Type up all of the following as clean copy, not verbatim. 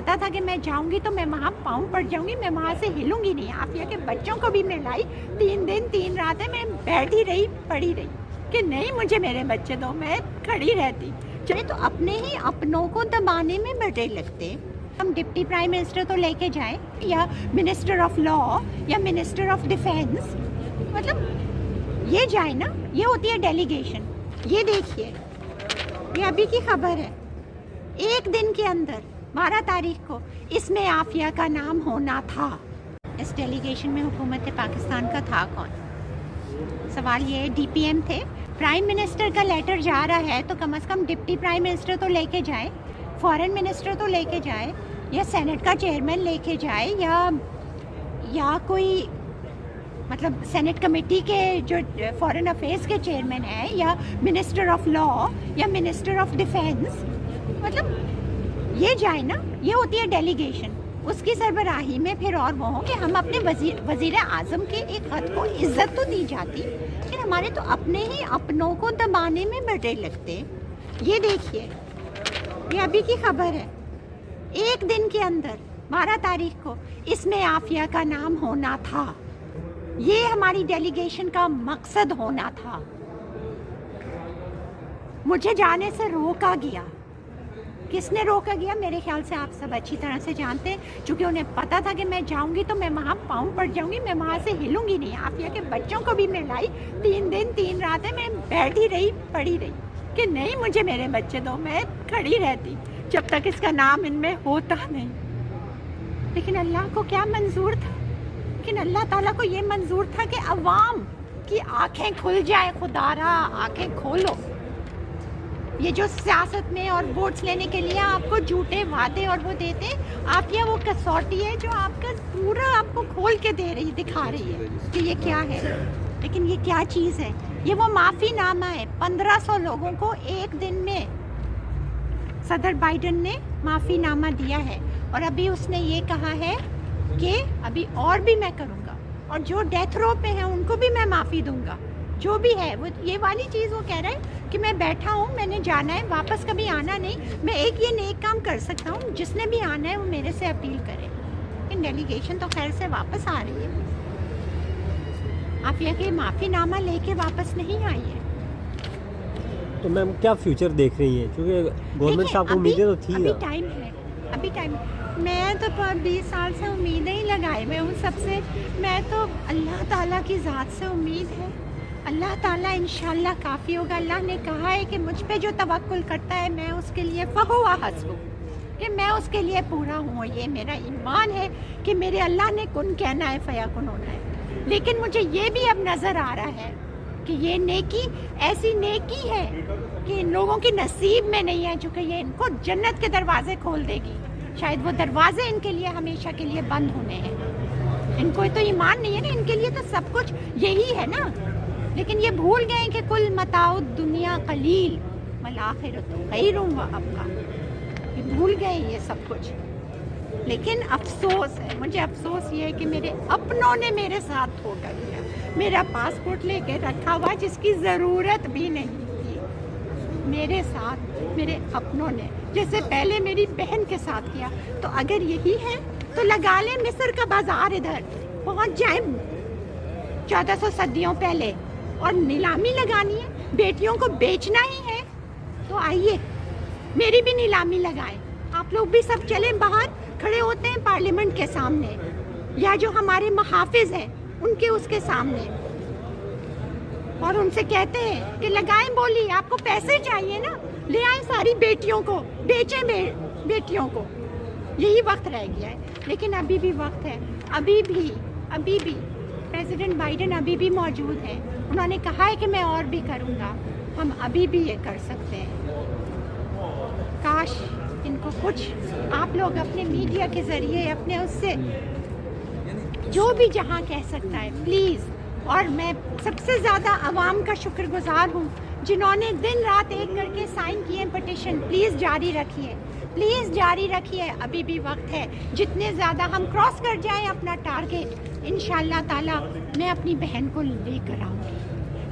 پتا تھا کہ میں جاؤں گی تو میں وہاں پاؤں پڑ جاؤں گی, میں وہاں سے ہلوں گی نہیں. عافیہ کے بچوں کو بھی میں لائی, 3 دن 3 راتیں میں بیٹھی رہی, پڑی رہی کہ نہیں مجھے میرے بچے دو, میں کھڑی رہتی. چلے تو اپنے ہی اپنوں کو دبانے میں بڑے لگتے. ہم ڈپٹی پرائم منسٹر تو لے کے جائیں, یا منسٹر آف لا, یا منسٹر آف ڈیفینس, مطلب یہ جائے نا, یہ ہوتی ہے ڈیلیگیشن. یہ دیکھیے, یہ ابھی کی خبر ہے, 1 دن کے اندر 12 تاریخ کو اس میں عافیہ کا نام ہونا تھا. اس ڈیلیگیشن میں حکومت پاکستان کا تھا کون؟ سوال یہ ہے. ڈی پی ایم تھے. پرائم منسٹر کا لیٹر جا رہا ہے تو کم از کم ڈپٹی پرائم منسٹر تو لے کے جائے, فارن منسٹر تو لے کے جائے, یا سینٹ کا چیئرمین لے کے جائے, یا کوئی مطلب سینٹ کمیٹی کے جو فارن افیئرس کے چیئرمین ہیں, یا منسٹر آف لا, یا منسٹر آف ڈیفینس, مطلب یہ جائے نا, یہ ہوتی ہے ڈیلیگیشن. اس کی سربراہی میں پھر اور وہ ہوں کہ ہم اپنے وزیر اعظم کے ایک خط کو عزت تو دی جاتی, لیکن ہمارے تو اپنے ہی اپنوں کو دبانے میں بڑے لگتے. یہ دیکھیے, یہ ابھی کی خبر ہے, 1 دن کے اندر 12 تاریخ کو اس میں عافیہ کا نام ہونا تھا. یہ ہماری ڈیلیگیشن کا مقصد ہونا تھا. مجھے جانے سے روکا گیا. کس نے روکا گیا؟ میرے خیال سے آپ سب اچھی طرح سے جانتے ہیں, چونکہ انہیں پتا تھا کہ میں جاؤں گی تو میں وہاں پاؤں پڑ جاؤں گی, میں وہاں سے ہلوں گی نہیں. عافیہ کے بچوں کو بھی میں لائی, 3 دن 3 راتیں میں بیٹھی رہی, پڑی رہی کہ نہیں مجھے میرے بچے دو, میں کھڑی رہتی جب تک اس کا نام ان میں ہوتا نہیں. لیکن اللہ کو کیا منظور تھا؟ لیکن اللہ تعالیٰ کو یہ منظور تھا کہ عوام کی آنکھیں کھل جائیں. خدا را آنکھیں کھولو. یہ جو سیاست میں اور ووٹس لینے کے لیے آپ کو جھوٹے وعدے اور وہ دیتے, آپ یہ وہ کسوٹی ہے جو آپ کا پورا آپ کو کھول کے دے رہی, دکھا رہی ہے کہ یہ کیا ہے. لیکن یہ کیا چیز ہے؟ یہ وہ معافی نامہ ہے. 1500 لوگوں کو 1 دن میں صدر بائیڈن نے معافی نامہ دیا ہے, اور ابھی اس نے یہ کہا ہے کہ ابھی اور بھی میں کروں گا, اور جو ڈیتھ رو پہ ہیں ان کو بھی میں معافی دوں گا. جو بھی ہے وہ یہ والی چیز وہ کہہ رہا ہے کہ میں بیٹھا ہوں, میں نے جانا ہے, واپس کبھی آنا نہیں. میں ایک یہ نیک کام کر سکتا ہوں, جس نے بھی آنا ہے وہ میرے سے اپیل کرے. لیکن ڈیلیگیشن تو خیر سے واپس آ رہی ہے, عافیہ کے معافی نامہ لے کے واپس نہیں آئی ہے. تو میم کیا فیوچر دیکھ رہی ہیں, کیونکہ گورنمنٹ صاحب کو امیدیں تو تھی. ابھی ٹائم ہے, ابھی ٹائم. میں تو 20 سال سے امیدیں ہی لگائے میں ہوں سب سے. میں تو اللہ تعالیٰ کی ذات سے امید ہے, اللہ تعالیٰ انشاءاللہ کافی ہوگا. اللہ نے کہا ہے کہ مجھ پہ جو توکل کرتا ہے میں اس کے لیے فہو حسبہ, کہ میں اس کے لیے پورا ہوں. یہ میرا ایمان ہے کہ میرے اللہ نے کن کہنا ہے فیکن ہونا ہے. لیکن مجھے یہ بھی اب نظر آ رہا ہے کہ یہ نیکی ایسی نیکی ہے کہ ان لوگوں کی نصیب میں نہیں ہے, چونکہ یہ ان کو جنت کے دروازے کھول دے گی. شاید وہ دروازے ان کے لیے ہمیشہ کے لیے بند ہونے ہیں. ان کو تو ایمان نہیں ہے نا, ان کے لیے تو سب کچھ یہی ہے نا. لیکن یہ بھول گئے کہ کل متاع الدنیا قلیل والآخرۃ خیر وابقیٰ. یہ بھول گئے یہ سب کچھ. لیکن افسوس ہے, مجھے افسوس یہ ہے کہ میرے اپنوں نے میرے ساتھ دھوکا کیا. میرا پاسپورٹ لے کے رکھا ہوا جس کی ضرورت بھی نہیں تھی, میرے ساتھ میرے اپنوں نے, جیسے پہلے میری بہن کے ساتھ کیا. تو اگر یہی ہے تو لگا لیں مصر کا بازار, ادھر پہنچ جائیں 1400 صدیوں پہلے, اور نیلامی لگانی ہے, بیٹیوں کو بیچنا ہی ہے. تو آئیے میری بھی نیلامی لگائیں. آپ لوگ بھی سب چلیں باہر, کھڑے ہوتے ہیں پارلیمنٹ کے سامنے, یا جو ہمارے محافظ ہیں ان کے اس کے سامنے, اور ان سے کہتے ہیں کہ لگائیں بولی. آپ کو پیسے چاہیے نا, لے آئیں ساری بیٹیوں کو, بیچیں بیٹیوں کو. یہی وقت رہ گیا ہے. لیکن ابھی بھی وقت ہے, ابھی بھی پریزیڈنٹ بائیڈن ابھی بھی موجود ہیں. انہوں نے کہا ہے کہ میں اور بھی کروں گا. ہم ابھی بھی یہ کر سکتے ہیں. کاش ان کو کچھ آپ لوگ اپنے میڈیا کے ذریعے اپنے اس سے جو بھی جہاں کہہ سکتا ہے پلیز. اور میں سب سے زیادہ عوام کا شکر گزار ہوں جنہوں نے دن رات ایک کر کے سائن کیے پٹیشن. پلیز جاری رکھیے, پلیز جاری رکھیے. ابھی بھی وقت ہے. جتنے زیادہ ہم کراس کر جائیں اپنا ٹارگیٹ, انشاءاللہ تعالیٰ میں اپنی بہن کو لے کر آؤں گی,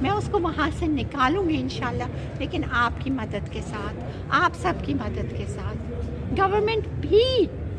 میں اس کو وہاں سے نکالوں گی انشاءاللہ. لیکن آپ کی مدد کے ساتھ, آپ سب کی مدد کے ساتھ, گورنمنٹ بھی